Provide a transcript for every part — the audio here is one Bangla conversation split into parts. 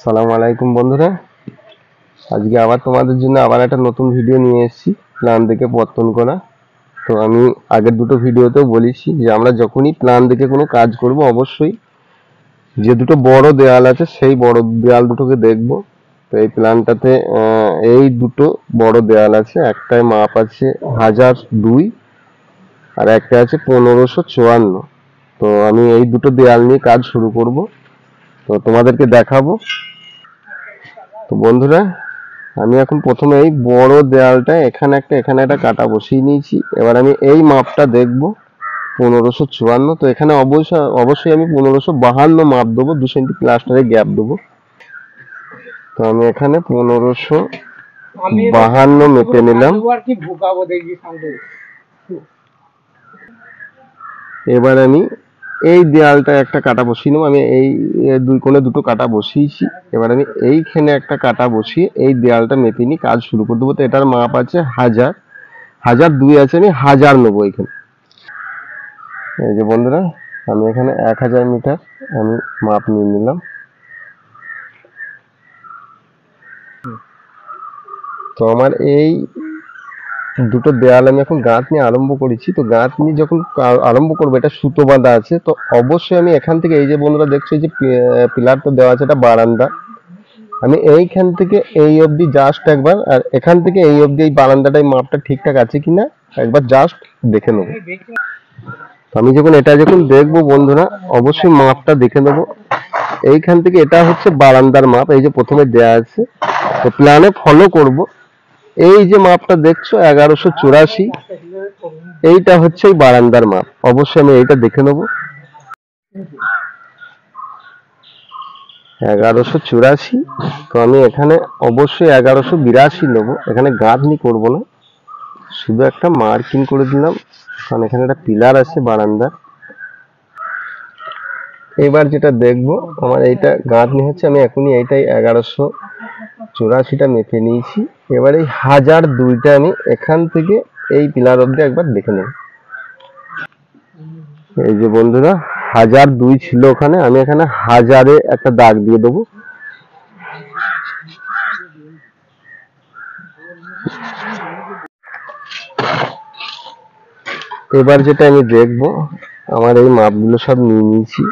আসসালামু আলাইকুম বন্ধুরা, আজকে আবার তোমাদের জন্য আবার একটা নতুন ভিডিও নিয়ে এসেছি প্ল্যান দেখে পত্তন করা। তো আমি আগের দুটো ভিডিওতেও বলেছি যে আমরা যখনই প্ল্যান দেখে কোনো কাজ করব অবশ্যই যে দুটো বড় দেয়াল আছে সেই বড় দেয়াল দুটোকে দেখব। তো এই প্ল্যানটাতে এই দুটো বড় দেয়াল আছে, একটায় মাপ আছে 1002 আর একটা আছে 1554। তো আমি এই দুটো দেয়াল নিয়ে কাজ শুরু করব, তো তোমাদেরকে দেখাবো। তো বন্ধুরা, আমি এখন প্রথমে এই বড় দেয়ালটা এখানে একটা কাটা বসিয়ে নিয়েছি। এবার আমি এই মাপটা দেখব 1554। তো এখানে অবশ্যই আমি 1552 মাপ দেবো, 2 সেন্টি প্লাস্টারে গ্যাপ দেবো। তো আমি এখানে 1552 মেপে নিলাম। এবার আমি এই দেয়ালটা একটা কাটা বসিয়ে নেবো। আমি এই দুই কোণে দুটো কাটা বসিয়েছি। এবার আমি এইখানে একটা কাটা বসিয়ে এই দেয়ালটা মেপে নিয়ে কাজ শুরু করে দেবো। তো এটার মাপ আছে 1002 আছে, আমি 1000 নেবো এখানে। এই যে বন্ধুরা, আমি এখানে 1000 মিটার আমি মাপ নিয়ে নিলাম। তো আমার এই দুটো দেয়াল আমি এখন গাঁথ নিয়ে আরম্ভ করেছি। তো গাঁথ নিয়ে যখন আরম্ভ করবো, এটা সুতো বাঁধা আছে, তো অবশ্যই আমি এখান থেকে এই যে বন্ধুরা দেখছো এই যে পিলারটা দেওয়া আছে, এটা বারান্দা। আমি এইখান থেকে এই অবধি জাস্ট একবার, আর এখান থেকে এই অবধি এই বারান্দাটাই মাপটা ঠিকঠাক আছে কিনা একবার জাস্ট দেখে নেবো। আমি যখন দেখবো বন্ধুরা, অবশ্যই মাপটা দেখে নেবো। এইখান থেকে এটা হচ্ছে বারান্দার মাপ, এই যে প্রথমে দেয়া আছে। তো প্ল্যানে ফলো করব। এই যে মাপটা দেখছো 1184, এইটা হচ্ছে এই বারান্দার মাপ। অবশ্যই আমি এইটা দেখে নেবো। 1184। তো আমি এখানে অবশ্যই 1182 নেবো। এখানে গাঁথনি করব না, শুধু একটা মার্কিং করে দিলাম, কারণ এখানে একটা পিলার আছে বারান্দার। এবার যেটা দেখবো, আমার এইটা গাঁথনি হচ্ছে, আমি এখনই এইটাই 1184টা মেপে নিয়েছি। এবার এই 1002টা আমি এখান থেকে এই পিলার অব্দি একবার দেখে নেব। এই যে বন্ধুরা, 1002 ছিল ওখানে, আমি এখানে 1000-এ একটা দাগ দিয়ে দেবো। এবার যেটা আমি দেখবো, আমার এই মাপগুলো সব নিয়ে নিয়েছি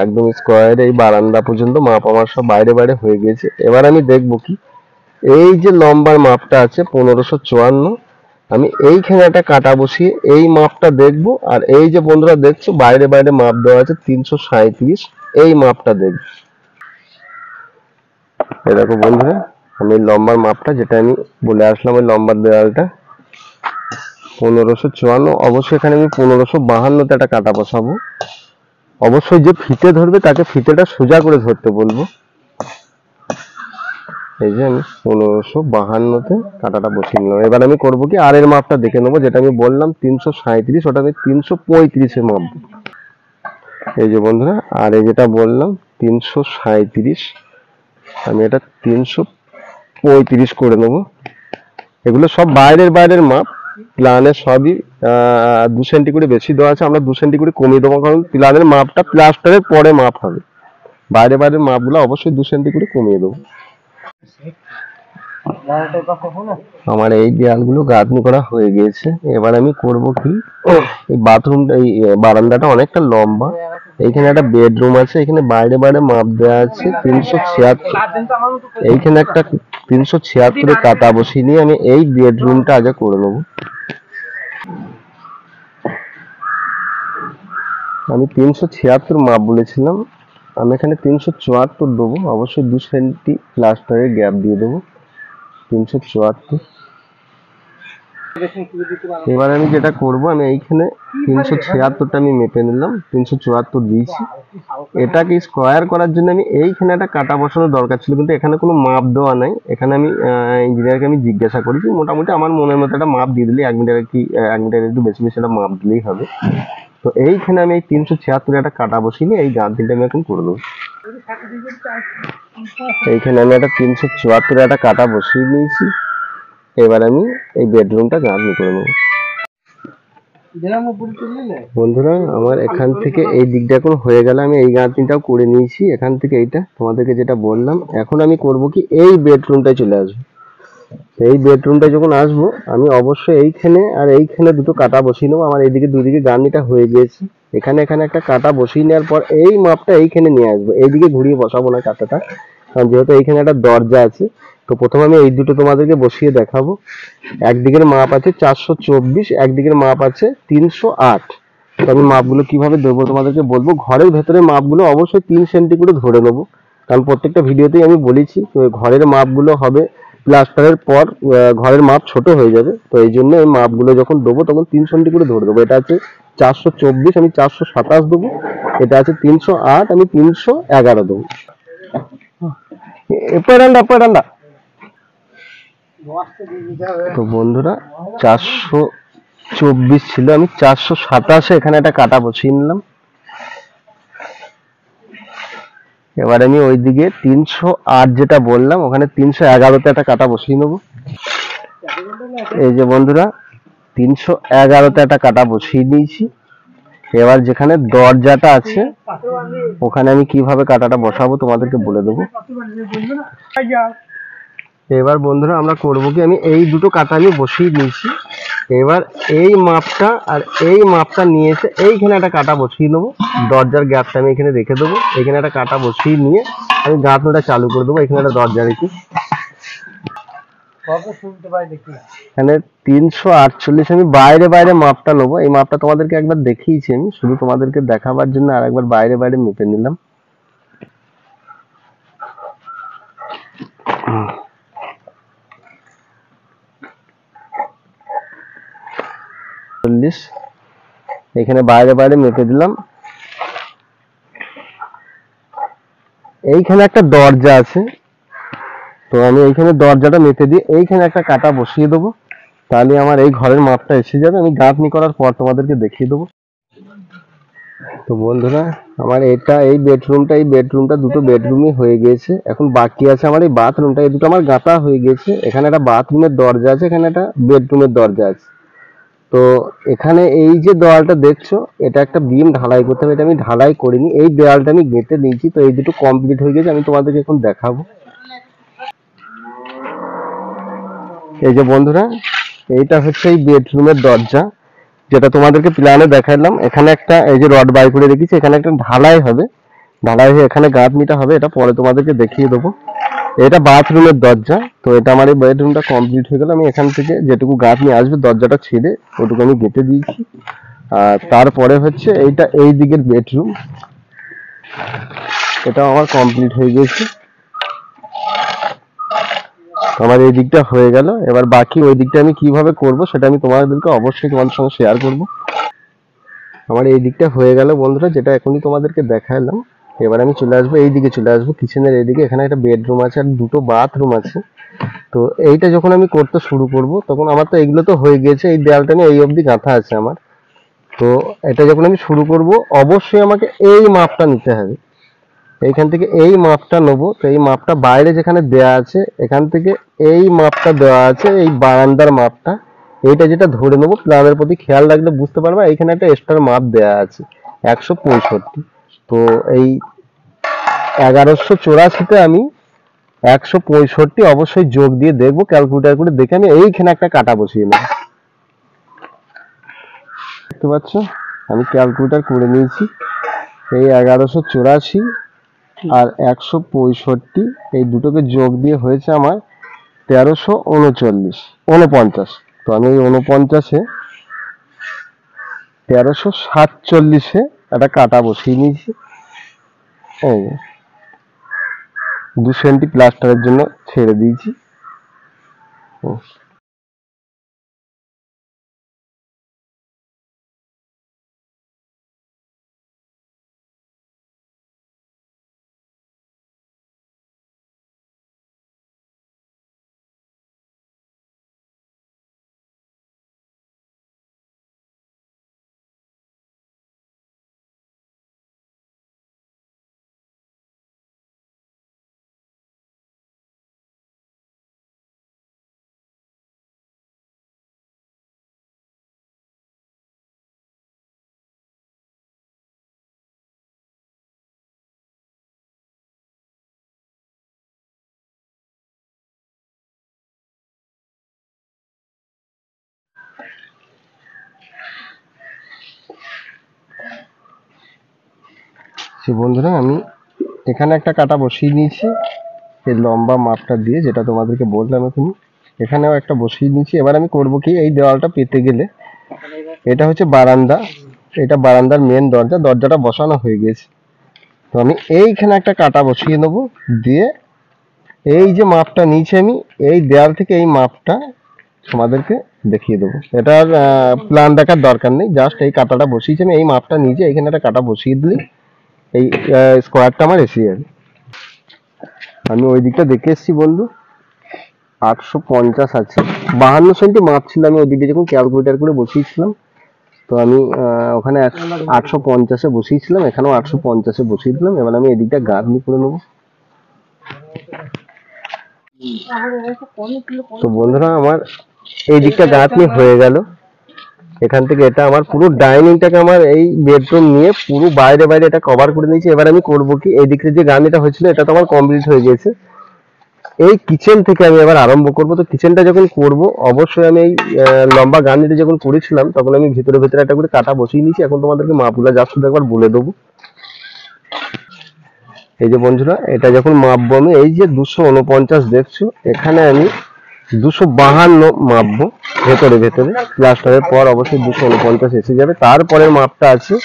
একদম স্কোয়ার, এই বারান্দা পর্যন্ত মাপ আমার সব বাইরে বাইরে হয়ে গেছে। এবার আমি দেখবো কি, এই যে লম্বার মাপটা আছে 1554, আমি এইখানে একটা কাটা বসিয়ে এই মাপটা দেখবো। আর এই যে বন্ধুরা দেখছো বাইরে বাইরে মাপ দেওয়া আছে 337, এই মাপটা দেখবো। এই দেখো বন্ধুরা, আমি লম্বার মাপটা যেটা আমি বলে আসলাম, ওই লম্বার দেওয়ালটা 1554। অবশ্যই এখানে আমি 1552তে একটা কাটা বসাবো। অবশ্যই যে ফিতে ধরবে তাকে ফিতেটা সোজা করে ধরতে বলবো। এই যে আমি 1552তে কাটাটা বসিয়ে নিলাম। এবার আমি করবো কি, আর এর মাপটা দেখে নেবো, যেটা আমি বললাম 337, ওটা আমি 335-এ মাপ। এই যে বন্ধুরা, আর এই যেটা বললাম 337, আমি এটা 335 করে নেবো। এগুলো সব বাইরের মাপ, প্ল্যানে সবই 2 সেন্টি করে বেশি দেওয়া আছে, আমরা 2 সেন্টি করে কমিয়ে দেবো, কারণ প্ল্যানের মাপটা প্লাস্টারের পরে মাপ হবে। বাইরের মাপগুলো অবশ্যই 2 সেন্টি করে কমিয়ে দেবো। আমার এই দেয়ালগুলো গাঁথনি করা হয়ে গিয়েছে। এবার আমি করব কি, এই বাথরুমটা, এই বারান্দাটা অনেকটা লম্বা, এইখানে একটা বেডরুম আছে, এখানে বাইরে মাপ দেওয়া আছে 376। এইখানে একটা 376-এ কাটা বসিয়ে নিয়ে আমি এই বেডরুমটা আগে করে নেবো। আমি 376 মাপ বলেছিলাম, আমি এখানে 374 দেবো। অবশ্যই 2 সেন্টি প্লাস্টারের গ্যাপ দিয়ে দেবো, 374। এবার আমি যেটা করব, আমি এইখানে 376টা আমি মেপে নিলাম, 374 দিয়েছি। এটাকে স্কোয়ার করার জন্য আমি এইখানে একটা কাটা বসানোর দরকার ছিল, কিন্তু এখানে কোনো মাপ দেওয়া নাই। এখানে আমি ইঞ্জিনিয়ারকে আমি জিজ্ঞাসা করেছি, মোটামুটি আমার মনের মতো একটা মাপ দিয়ে দিলে 1 মিটার কি 1 মিটার একটু বেশি একটা মাপ দিলেই হবে। তো এইখানে আমি এই 376 একটা কাটা বসিয়ে নিয়ে এই গাঁথনিটা আমি এখন করে দেবো। এইখানে আমি একটা 374 একটা কাটা বসিয়ে নিয়েছি। এবার আমি এই বেডরুমটা গাঁথনি করে নেবো। বন্ধুরা আমার এখান থেকে এই দিকটা এখন হয়ে গেল, আমি এই গাঁথনিটাও করে নিয়েছি এখান থেকে। এইটা তোমাদেরকে যেটা বললাম, এখন আমি করব কি এই বেডরুমটায় চলে আসবো। এই বেডরুমটা যখন আসবো আমি অবশ্যই এইখানে আর এইখানে দুটো কাটা বসিয়ে নেবো। আমার এইদিকে দুদিকে গাঁথনিটা হয়ে গিয়েছে, এখানে এখানে একটা কাটা বসিয়ে নেওয়ার পর এই মাপটা এইখানে নিয়ে আসবো। এইদিকে ঘুরিয়ে বসাবো না কাটাটা, কারণ যেহেতু এইখানে একটা দরজা আছে। তো প্রথমে আমি এই দুটো তোমাদেরকে বসিয়ে দেখাবো। একদিকের মাপ আছে 424, একদিকের মাপ আছে 308। তো আমি মাপগুলো কিভাবে দেবো তোমাদেরকে বলবো। ঘরের ভেতরে মাপগুলো অবশ্যই 3 সেন্টি করে ধরে নেবো, কারণ প্রত্যেকটা ভিডিওতেই আমি বলেছি তো ঘরের মাপগুলো হবে প্লাস্টারের পর ঘরের মাপ ছোট হয়ে যাবে। তো এই জন্য এই মাপগুলো যখন দেবো তখন 3 সেন্টি করে ধরে দেবো। এটা আছে 424, আমি 427 দেবো। এটা আছে 308, আমি 311 দেবো। এপারান্ডা তো বন্ধুরা 424 ছিল, আমি 427 এখানে একটা কাটা বসিয়ে নিলাম। এবার আমি ওইদিকে 308 যেটা বললাম ওখানে 311তে একটা কাটা বসিয়ে নেবো। এই যে বন্ধুরা 311তে একটা কাটা বসিয়ে দিয়েছি। এবার যেখানে দরজাটা আছে ওখানে আমি কিভাবে কাটাটা বসাবো তোমাদেরকে বলে দেবো। এবার বন্ধুরা আমরা করবো কি, আমি এই দুটো কাটা আমি বসিয়ে দিয়েছি। এবার এই মাপটা আর এই মাপটা নিয়ে এসে এইখানে একটা কাটা বসিয়ে নেবো। দরজার গ্যাপটা আমি এখানে রেখে দেবো, এখানে একটা কাটা বসিয়ে নিয়ে আমি গাঁথনিটা চালু করে দেবো। এখানে একটা দরজা রেখে এখানে 348 আমি বাইরে বাইরে মাপটা নেবো। এই মাপটা তোমাদেরকে একবার দেখিয়েছি, আমি শুধু তোমাদেরকে দেখাবার জন্য আর একবার বাইরে বাইরে মেপে নিলাম। এখানে বাইরে বাইরে মেপে দিলাম। এইখানে একটা দরজা আছে, তো আমি এইখানে দরজাটা মেপে দিয়ে এইখানে একটা কাটা বসিয়ে দেবো। তাহলে আমার এই ঘরের মাপটা এসে যাবে। আমি গাঁথনি করার পর তোমাদেরকে দেখিয়ে দেবো। তো বন্ধুরা আমার এই বেডরুমটা দুটো বেডরুমই হয়ে গিয়েছে। এখন বাকি আছে আমার এই বাথরুমটা, এই দুটো আমার গাঁথা হয়ে গেছে। এখানে একটা বাথরুমের দরজা আছে, এখানে একটা বেডরুমের দরজা আছে। তো এখানে এই যে দেওয়ালটা দেখছো, এটা একটা বিম ঢালাই করতে হবে, এটা আমি ঢালাই করিনি, এই দেওয়ালটা আমি গেঁথে নিয়েছি। তো এই দুটো কমপ্লিট হয়ে গেছে, আমি তোমাদেরকে এখন দেখাবো। এই যে বন্ধুরা এইটা হচ্ছে এই বেডরুমের দরজা, যেটা তোমাদেরকে প্ল্যানে দেখালাম। এখানে একটা এই যে রড বাই করে রেখেছি, এখানে একটা ঢালাই হবে, ঢালাই হয়ে এখানে গাঁথনিটা হবে, এটা পরে তোমাদেরকে দেখিয়ে দেবো। এটা বাথরুমের দরজা। তো এটা আমার এই বেডরুমটা কমপ্লিট হয়ে গেল। আমি এখান থেকে যেটুকু গাঁথনি আসবে দরজাটা ছিঁড়ে ওটুকু আমি গেঁথে দিয়েছি। আর তারপরে হচ্ছে এইটা এই দিকের বেডরুম, এটা আমার কমপ্লিট হয়ে গেছে। আমার এই দিকটা হয়ে গেল। এবার বাকি ওই দিকটা আমি কিভাবে করব সেটা আমি তোমাদেরকে অবশ্যই তোমাদের সঙ্গে শেয়ার করব। আমার এই দিকটা হয়ে গেল বন্ধুরা, যেটা এখনই তোমাদেরকে দেখালাম। এবার আমি চলে আসবো এই দিকে, চলে আসবো কিচেনের এইদিকে। এখানে একটা বেডরুম আছে আর দুটো বাথরুম আছে। তো এইটা যখন আমি করতে শুরু করব তখন আমার তো এগুলো তো হয়ে গেছে, এই দেয়ালটা নিয়ে এই অবধি গাঁথা আছে আমার। তো এটা যখন আমি শুরু করব অবশ্যই আমাকে এই মাপটা নিতে হবে। এইখান থেকে এই মাপটা নেবো। তো এই মাপটা বাইরে যেখানে দেয়া আছে এখান থেকে এই মাপটা দেওয়া আছে, এই বারান্দার মাপটা। এইটা যেটা ধরে নেবো, প্ল্যানের প্রতি খেয়াল রাখলে বুঝতে পারবে এইখানে একটা এক্সট্রা মাপ দেয়া আছে 165। তো এই 1184তে আমি 165 অবশ্যই যোগ দিয়ে দেখবো, ক্যালকুলেটার করে দেখে আমি এইখানে একটা কাটা বসিয়ে নেবো। দেখতে পাচ্ছ আমি ক্যালকুলেটার করে নিয়েছি। এই 1184 আর 165 এই দুটোকে যোগ দিয়ে হয়েছে আমার 1339 তো আমি এই 49-এ 1347-এ একটা কাটা বসিয়ে নিয়েছি। এই 2 সেন্টি প্লাস্টারের জন্য ছেড়ে দিয়েছি। যে বন্ধুরা আমি এখানে একটা কাটা বসিয়ে নিয়েছি এই লম্বা মাপটা দিয়ে, যেটা তোমাদেরকে বললাম এখন। এখানেও একটা বসিয়ে নিয়েছি। এবার আমি করব কি, এই দেওয়ালটা পেতে গেলে, এটা হচ্ছে বারান্দা, এটা বারান্দার মেন দরজা, দরজাটা বসানো হয়ে গেছে। তো আমি এইখানে একটা কাটা বসিয়ে নেবো, দিয়ে এই যে মাপটা নিয়েছি আমি এই দেয়াল থেকে, এই মাপটা তোমাদেরকে দেখিয়ে দেবো। এটার প্ল্যান দেখার দরকার নেই, জাস্ট এই কাটাটা বসিয়েছি আমি, এই মাপটা নিচে এইখানে একটা কাটা বসিয়ে দিলে এই স্কোয়ারটা আমার এসে যাবে। আমি ওই দিকটা দেখে এসেছি বন্ধু, 850 আছে, 52 সেন্টি মাপ ছিল। আমি ওই দিকে যখন ক্যালকুলেটার করে বসিয়েছিলাম, তো আমি ওখানে 850-এ বসিয়েছিলাম, এখানেও 850-এ বসিয়ে দিলাম। এবার আমি এদিকটা গাঁথনি করে নেবো। তো বন্ধুরা আমার এই দিকটা গাঁথনি হয়ে গেল। এখান থেকে এটা আমার পুরো ডাইনিংটাকে আমার এই বেডরুম নিয়ে পুরো বাইরে বাইরে এটা কভার করে নিয়েছি। এবার আমি করব কি, এই দিকে যে গাঁথনিটা হয়েছিল এটা তো আমার কমপ্লিট হয়ে গেছে। এই কিচেন থেকে আমি এবার আরম্ভ করব। তো কিচেনটা যখন করব, অবশ্যই আমি এই লম্বা গাঁথনিটা যখন করেছিলাম তখন আমি ভিতরে ভিতরে একটা করে কাটা বসিয়ে নিয়েছি। এখন তোমাদেরকে মাপগুলো যা শুধু একবার বলে দেবো। এই যে বন্ধুরা, এটা যখন মাপবো আমি, এই যে 249 দেখছো, এখানে আমি 252 মাপবো ভেতরে ভেতরে। প্লাস্টারের পর অবশ্যই 249 এসে যাবে। তারপরের মাপটা আছে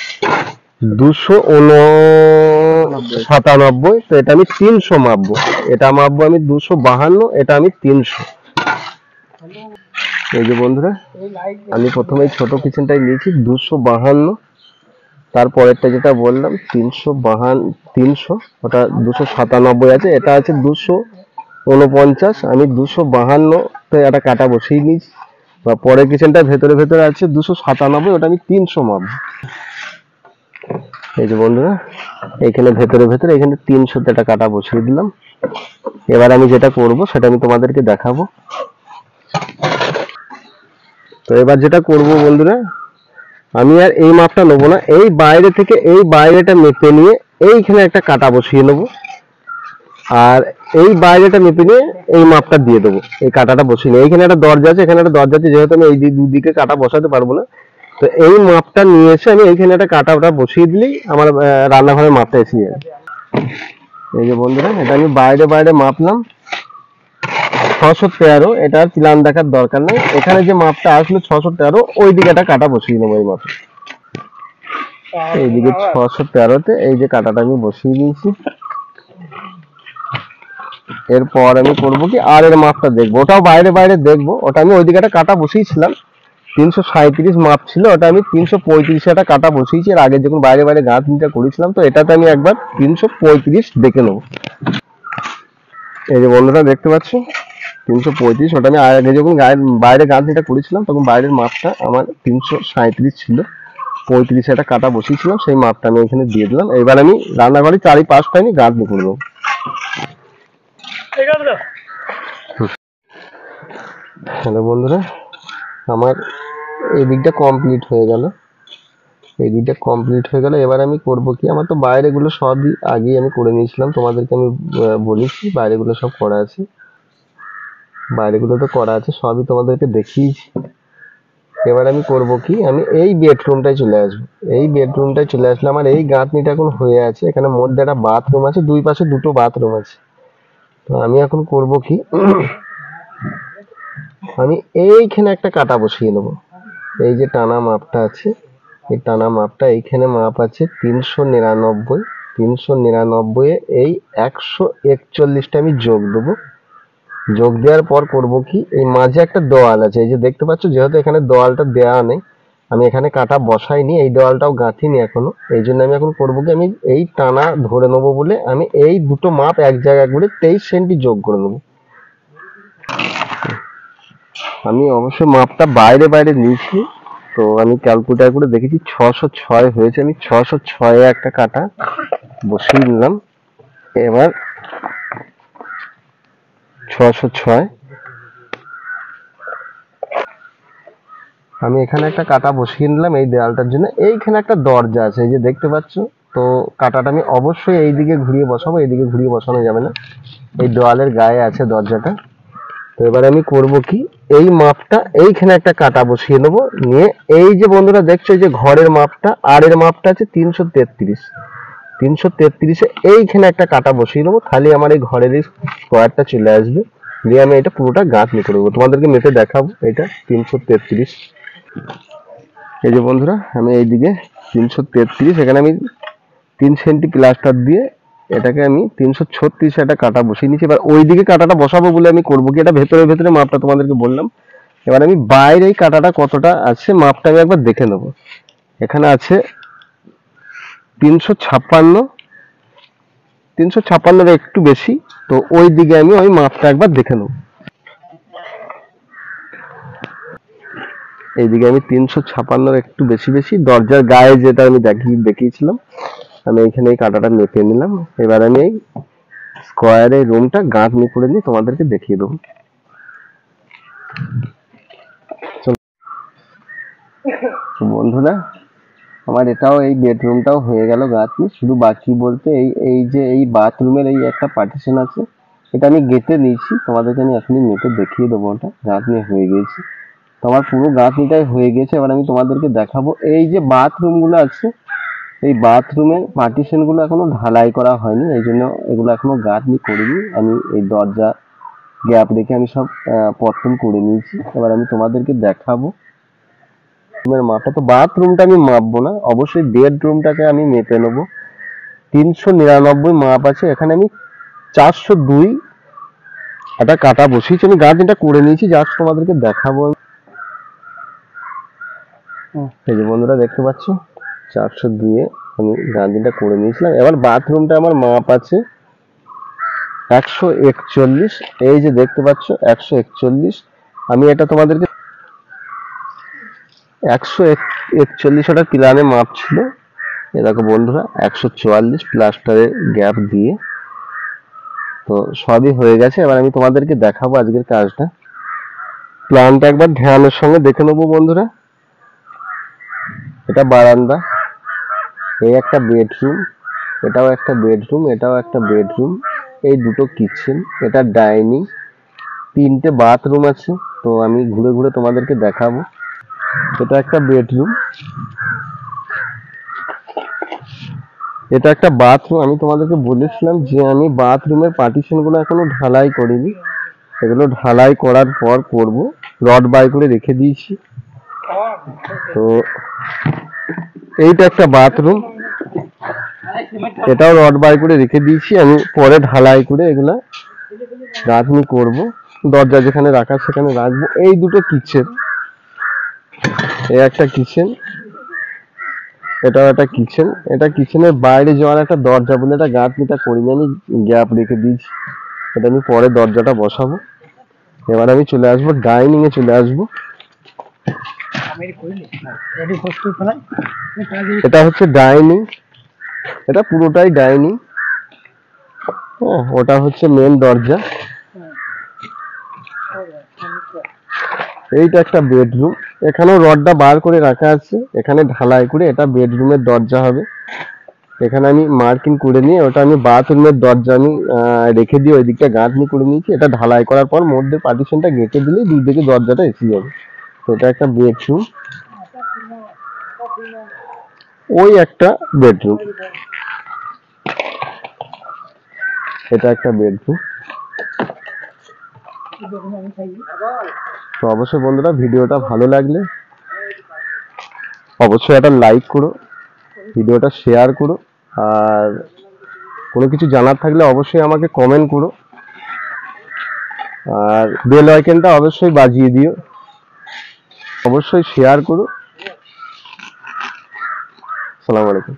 297, তো এটা আমি 300 মাপবো। এটা মাপবো আমি 252, এটা আমি 300। এই যে বন্ধুরা, আমি প্রথমে ছোট কিচেনটাই নিয়েছি 252, তারপরেরটা যেটা বললাম 300, ওটা 297 আছে, এটা আছে 249, আমি 252 একটা কাটা বসিয়ে নিয়েছি। বা পরের কিচেনটা ভেতরে ভেতরে আছে 297, ওটা আমি 300 মাপবো। এই যে বন্ধুরা, এখানে ভেতরে ভেতরে এখানে 300 একটা কাটা বসিয়ে দিলাম। এবার আমি যেটা করব সেটা আমি তোমাদেরকে দেখাবো। তো এবার যেটা করব বন্ধুরা, আমি আর এই মাপটা নেবো না, এই বাইরে থেকে এই বাইরেটা মেপে নিয়ে এইখানে একটা কাটা বসিয়ে নেবো, আর এই বাইরেটা মেপে নিয়ে এই মাপটা দিয়ে দেবো। এই কাটাটা বসিয়ে নিয়ে এইখানে একটা দরজা আছে, এখানে একটা দরজা আছে, যেহেতু আমি এই দুদিকে কাটা বসাতে পারবো না, তো এই মাপটা নিয়ে এসে আমি এইখানে একটা কাটাটা বসিয়ে দিলেই আমার রান্নাঘরের মাপটা এসে যাবে। এই যে বন্ধুরা, এটা আমি বাইরে বাইরে মাপলাম 613, এটার প্ল্যান দেখার দরকার নেই। এখানে যে মাপটা আসলো 613, ওই দিকে একটা কাটা বসিয়ে নেবো এই মাপে। এইদিকে 613-তে এই যে কাটাটা আমি বসিয়ে দিয়েছি। এরপর আমি করবো কি, আর এর মাপটা দেখবো, ওটাও বাইরে বাইরে দেখবো। ওটা আমি ওইদিকে একটা কাটা বসিয়েছিলাম, 337 মাপ ছিল, ওটা আমি 335 একটা কাটা বসিয়েছি। এর আগে যখন বাইরে বাইরে গাঁথনিটা করেছিলাম, তো এটাতে আমি একবার 335 দেখে নেবো। এই যে বন্ধুরা দেখতে পাচ্ছ 335, ওটা আমি আগে যখন বাইরে গাঁথনিটা করেছিলাম তখন বাইরের মাপটা আমার 337 ছিল। 35 একটা কাটা বসিয়েছিলাম, সেই মাপটা আমি এখানে দিয়ে দিলাম। এবার আমি রান্নাঘরে চারিপাশটা আমি গাঁথনি করে দেবো। হ্যালো বন্ধুরা, আমার এই দিকটা কমপ্লিট হয়ে গেল। এবার আমি করব কি, আমার তো বাইরেগুলো সবই আগেই আমি করে নিয়েছিলাম, তোমাদেরকে আমি বলেছি বাইরেগুলো সব করা আছে। সবই তোমাদেরকে দেখিয়েছি। এবার আমি করব কি, আমি এই বেডরুমটায় চলে আসবো। আসলে আমার এই গাঁথনিটা এখন হয়ে আছে। এখানে মধ্যে একটা বাথরুম আছে, দুই পাশে দুটো বাথরুম আছে। তো আমি এখন করব কি, আমি এইখানে একটা কাটা বসিয়ে নেবো। এই যে টানা মাপটা আছে, এই টানা মাপটা এইখানে মাপ আছে 399। 399-এ এই 141টা আমি যোগ দেবো। যোগ দেওয়ার পর করব কি, এই মাঝে একটা দেওয়াল আছে, এই যে দেখতে পাচ্ছ, যেহেতু এখানে দেওয়ালটা দেওয়া নেই, আমি এখানে কাটা বসাইনি, এই দেওয়ালটাও গাঁথিনি এখনো। এই জন্য আমি এখন করবো কি, আমি এই টানা ধরে নেবো বলে আমি এই দুটো মাপ এক জায়গায় করে 23 সেন্টি যোগ করে নেবো। আমি অবশ্যই মাপটা বাইরে বাইরে নিয়েছি, তো আমি ক্যালকুলেটার করে দেখেছি 606 হয়েছে। আমি 606-এ একটা কাটা বসিয়ে নিলাম। এবার 606 আমি এখানে একটা কাটা বসিয়ে নিলাম এই দেয়ালটার জন্য। এইখানে একটা দরজা আছে, এই যে দেখতে পাচ্ছ, তো কাটাটা আমি অবশ্যই এই দিকে ঘুরিয়ে বসাবো, এইদিকে ঘুরিয়ে বসানো যাবে না, এই দেওয়ালের গায়ে আছে দরজাটা। তো এবার আমি করব কি, এই মাপটা এইখানে একটা কাটা বসিয়ে নেবো, নিয়ে এই যে বন্ধুরা দেখছো, এই যে ঘরের মাপটা আর এর মাপটা আছে 333। 333-এ এইখানে একটা কাটা বসিয়ে দেবো, তাহলে আমার এই ঘরের এই স্কোয়ারটা চলে আসবে। দিয়ে আমি এটা পুরোটা গাঁথনি করে দেবো, তোমাদেরকে মেপে দেখাবো। এটা 333। এই যে বন্ধুরা, আমি এইদিকে 333, এখানে আমি 3 সেন্টি প্লাস্টার দিয়ে এটাকে আমি 336 একটা কাটা বসিয়ে নিচ্ছি। এবার ওইদিকে কাটাটা বসাবো বলে আমি করবো কি, এটা ভেতরে ভেতরে মাপটা তোমাদেরকে বললাম। এবার আমি বাইরে এই কাটাটা কতটা আছে মাপটা আমি একবার দেখে নেবো। এখানে আছে 356, 356-এর একটু বেশি। তো ওই দিকে আমি ওই মাপটা একবার দেখে নেবো। এইদিকে আমি 356-এর একটু বেশি বেশি দরজার গায়ে যেটা আমি দেখিয়েছিলাম, আমি এইখানে এই কাটাটা মেপে নিলাম। এবার আমি এই স্কোয়ারের রুমটা গাঁথনি করে নিয়ে তোমাদেরকে দেখিয়ে দেবো। বন্ধুরা, আমার এটাও এই বেডরুমটাও হয়ে গেল গাঁথনি। শুধু বাকি বলতে এই যে এই বাথরুমের এই একটা পার্টিশন আছে, এটা আমি গেঁথে নিয়েছি। তোমাদেরকে আমি এখনই মেপে দেখিয়ে দেবো, ওটা গাঁথনি হয়ে গেছে। তো আমার পুরো গাঁথনিটাই হয়ে গেছে। এবার আমি তোমাদেরকে দেখাবো এই যে বাথরুম গুলো আছে, এই বাথরুমের পার্টিশন গুলো এখনো ঢালাই করা হয়নি, এই জন্য এগুলো এখনো গাঁথনি করিনি। আমি এই দরজা গ্যাপ রেখে আমি সব পত্তন করে নিয়েছি। এবার আমি তোমাদেরকে দেখাবো মাপটা। তো বাথরুমটা আমি মাপবো না, অবশ্যই বেডরুমটাকে আমি মেপে নেবো। 399 মাপ আছে, এখানে আমি 402 একটা কাটা বসিয়েছি। আমি গাঁথনিটা করে নিয়েছি, জাস্ট তোমাদেরকে দেখাবো। এই যে বন্ধুরা দেখতে পাচ্ছ, 402-এ আমি গাঁথনিটা করে নিয়েছিলাম। এবার বাথরুমটা আমার মাপ আছে 141। এই যে দেখতে পাচ্ছ 141। আমি এটা তোমাদেরকে 141 ওটার প্ল্যানে মাপ ছিল। এ দেখো বন্ধুরা, 144 প্লাস্টারের গ্যাপ দিয়ে তো সবই হয়ে গেছে। এবার আমি তোমাদেরকে দেখাবো আজকের কাজটা। প্ল্যানটা একবার ধ্যানের সঙ্গে দেখে নেবো বন্ধুরা। এটা বারান্দা, এই একটা বেডরুম, এটাও একটা বেডরুম, এটাও একটা বেডরুম, এই দুটো কিচেন, এটা ডাইনিং, 3টে বাথরুম আছে। তো আমি ঘুরে ঘুরে তোমাদেরকে দেখাবো। এটা একটা বেডরুম, এটা একটা বাথরুম। আমি তোমাদেরকে বলেছিলাম যে আমি বাথরুমের পার্টিশন গুলো এখনো ঢালাই করিনি, এগুলো ঢালাই করার পর করব। রড বাই করে রেখে দিয়েছি। তো এইটা একটা বাথরুম, এটাও রড বাই করে রেখে দিয়েছি। আমি পরে ঢালাই করে এগুলা গাঁথনি করব, দরজা যেখানে রাখার সেখানে রাখবো। এই দুটো কিচেন, এই একটা কিচেন, এটাও একটা কিচেন। এটা কিচেনের বাইরে যাওয়ার একটা দরজা বলে এটা গাঁথনিটা করিনি, আমি গ্যাপ রেখে দিয়েছি। এটা আমি পরে দরজাটা বসাবো। এবার আমি চলে আসবো ডাইনিং এ চলে আসবো। এটা হচ্ছে ডাইনিং, এটা পুরোটাই ডাইনিং। হ্যাঁ, ওটা হচ্ছে মেন দরজা। এইটা একটা বেডরুম, এখানেও রডটা বার করে রাখা আছে, এখানে ঢালাই করে এটা বেডরুমের দরজা হবে। এখানে আমি মার্কিং করে নিয়ে ওটা আমি বাথরুমের দরজা আমি রেখে দিয়ে ওই দিকটা গাঁথনি করে নিয়েছি। এটা ঢালাই করার পর মধ্যে পার্টিশনটা গেঁথে দিলে দুই দিকে দরজাটা এসে যাবে। তো এটা একটা বেডরুম, ওই একটা বেডরুম, এটা একটা বেডরুম। তো অবশ্যই বন্ধুরা, ভিডিওটা ভালো লাগলে অবশ্যই একটা লাইক করো, ভিডিওটা শেয়ার করো, আর কোনো কিছু জানার থাকলে অবশ্যই আমাকে কমেন্ট করো, আর বেল আইকনটা অবশ্যই বাজিয়ে দিও, অবশ্যই শেয়ার করো। আসসালামু আলাইকুম।